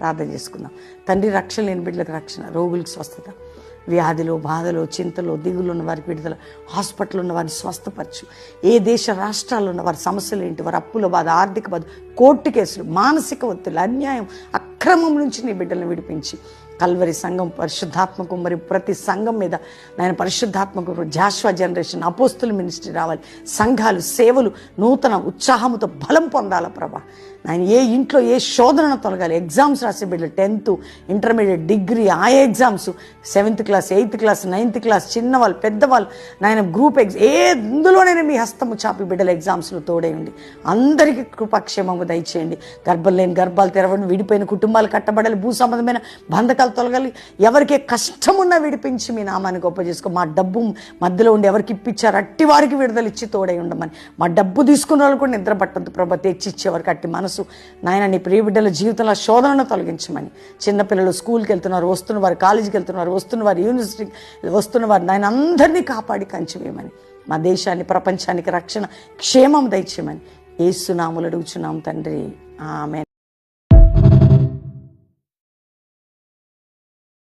ప్రార్థన చేసుకుందాం. తండ్రి, రక్షణ లేని బిడ్డలకు రక్షణ, రోగులకు స్వస్థత, వ్యాధిలో బాధలో చింతలో దిగులు ఉన్న వారికి విడుదల, హాస్పిటల్ ఉన్న వారిని స్వస్థపరచు. ఏ దేశ రాష్ట్రాల్లో ఉన్న వారి సమస్యలు ఏంటి, వారి అప్పుల బాధ, ఆర్థిక బాధ, కోర్టు కేసులు, మానసిక ఒత్తిళ్ళు, అన్యాయం, అక్రమం నుంచి నీ బిడ్డలను విడిపించి కల్వరి సంఘం పరిశుద్ధాత్మకు మరి ప్రతి సంఘం మీద నాయన పరిశుద్ధాత్మకు జాషువా జనరేషన్ అపోస్తుల మినిస్ట్రీ రావాలి. సంఘాలు సేవలు నూతన ఉత్సాహంతో బలం పొందాల ప్రభా. నాయన ఏ ఇంట్లో ఏ శోధనను తొలగాలి. ఎగ్జామ్స్ రాసే బిడ్డలు 10th ఇంటర్మీడియట్ డిగ్రీ ఆయా exams 7th class 8th class 9th class చిన్నవాళ్ళు పెద్దవాళ్ళు నాయన గ్రూప్ ఎందులోనైనా మీ హస్తము చాపి బిడ్డల ఎగ్జామ్స్లో తోడేయండి. అందరికీ కృపాక్షేమము దయచేయండి. గర్భం లేని గర్భాలు తెరవండి. విడిపోయిన కుటుంబాలు కట్టబడాలి. భూ సంబంధమైన బంధకాలు తొలగాలి. ఎవరికి కష్టమున్నా విడిపించి మీ నామాన్ని గొప్ప చేసుకో. మా డబ్బు మధ్యలో ఉండి ఎవరికి ఇప్పించారు అట్టి వారికి విడుదల ఇచ్చి తోడై ఉండమని. మా డబ్బు తీసుకున్న వాళ్ళు కూడా నిద్ర పట్టద్దు ప్రభా. తెచ్చిచ్చేవారికి అట్టి మనసు నాయన నీ ప్రియ బిడ్డల జీవితంలో శోధనను తొలగించమని. చిన్నపిల్లలు స్కూల్కి వెళ్తున్నారు, వస్తున్నవారు కాలేజీకి వెళ్తున్నారు, వస్తున్నవారు యూనివర్సిటీకి వస్తున్నవారు నాయన అందరినీ కాపాడి కంచివేయమని. మా దేశాన్ని ప్రపంచానికి రక్షణ క్షేమం దయచేయమని యేసు నామములో అడుగుచున్నాం తండ్రి. ఆమేన్.